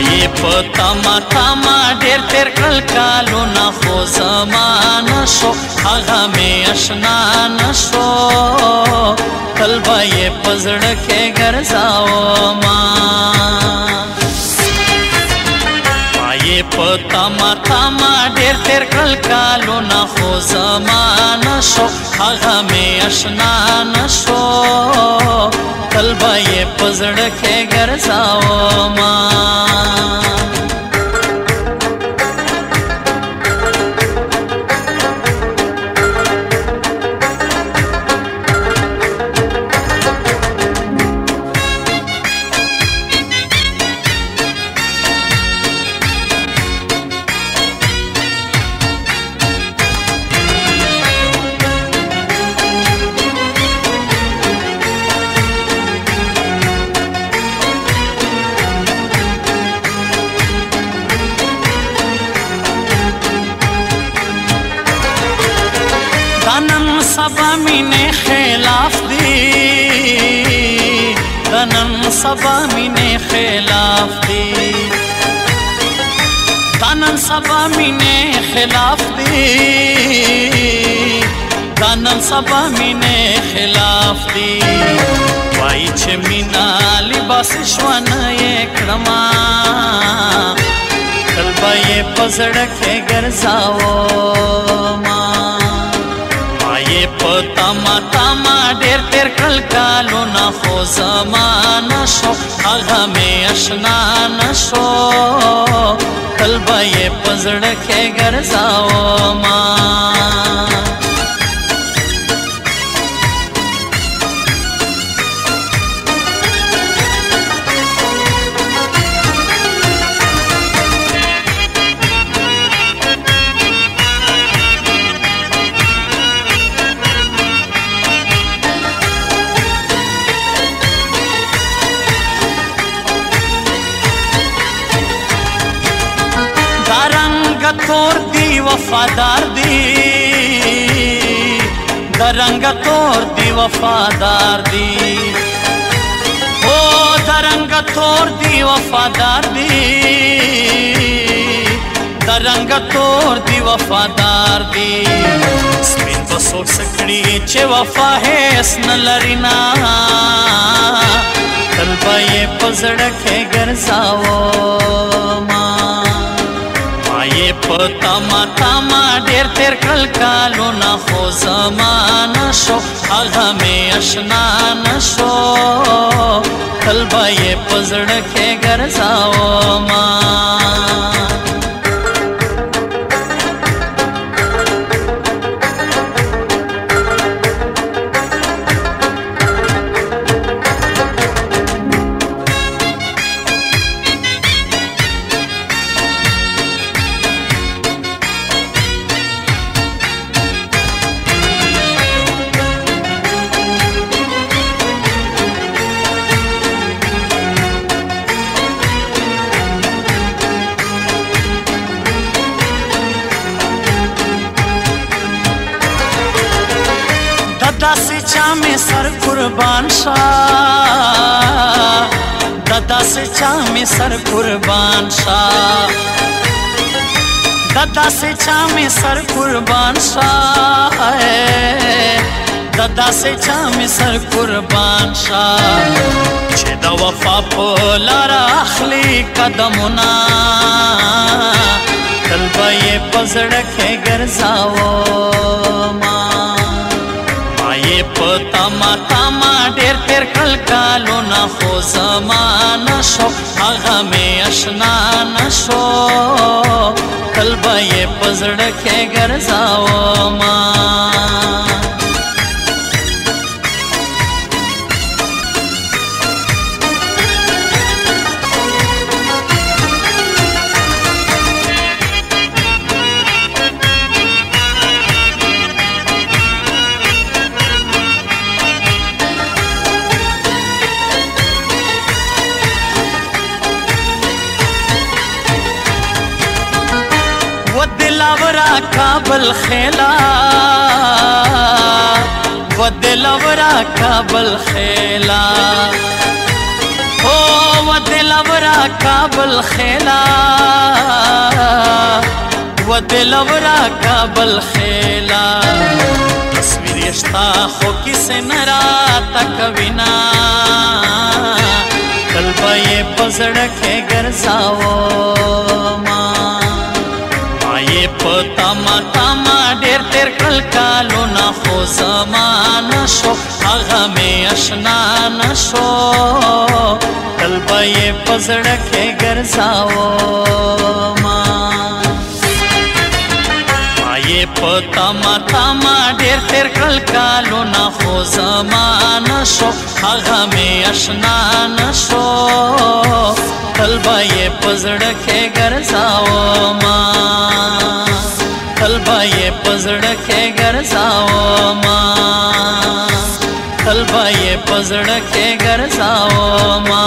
وایې په تما تما ډېر تېر کړل کالونه خو زمانه شو هغه مې اشنا نه شو تل به یې په زړه کې ګرځاومه وایې په تما تما ډېر تېر کړل کالونه خو زمانه شو هغه مې اشنا نه شو تل به یې په زړه کې ګرځاومه سبا مینه خلاف دی دنن سبا مینه خلاف دی دنن سبا مینه خلاف دی دنن سبا مینه خلاف دی وای چې مینا لباس شونه کړما تل به یې په زړه کې ګرځاومه په تما تما ډېر تېر کړل کالونه خو زمانه شو هغه مې اشنا نه شو تل به یې په زړه کې ګرځاومه تور دی وفادار دی د رنگ تور دی وفادار دی او د رنگ تور دی وفادار دی د رنگ تور دی وفادار دی سپین بسوک سکڑی چې وفا هیڅ نه لري نا تل به یې په زړه کې ګرځاومه وایې په تما تما ډېر تېر کړل کالونه خو زمانه شو هغه مې اشنا نه شو تل به یې په زړه کې ګرځاومه داسې چا مې سر قربان شا داسې چا مې سر قربان شا داسې چا مې سر قربان شا داسې چا مې سر قربان شا چې د وفا په لاره اخلي قدمونه تل به یې په زړه کې ګرځاومه وایې په تما تما ډېر تېر کړل کالونه خو زمانه شو هغه مې اشنا نه شو تل به یې په زړه کې ګرځاومه ودلورا کابل خیلا ودلورا کابل خیلا او ودلورا کابل خیلا و دلورا کابل خیلا تصویر یشتا خو کسی نرا تکوینا قلبه یې په زړه کې ګرځاو ما یې په تما تما ډېر تېر کړل کالونه خو زمانه شو هغه مې اشنا نه شو قلبه یې په زړه کې ګرځاو ما یې په تما تما ډېر تېر کړل کالونه خو زمانه شو هغه مې اشنا نه شو قلبه یې په زړه کې ګرځاو ما قلبه یې په زړه کې ګرځاو ما قلبه یې په زړه کې ګرځاو ما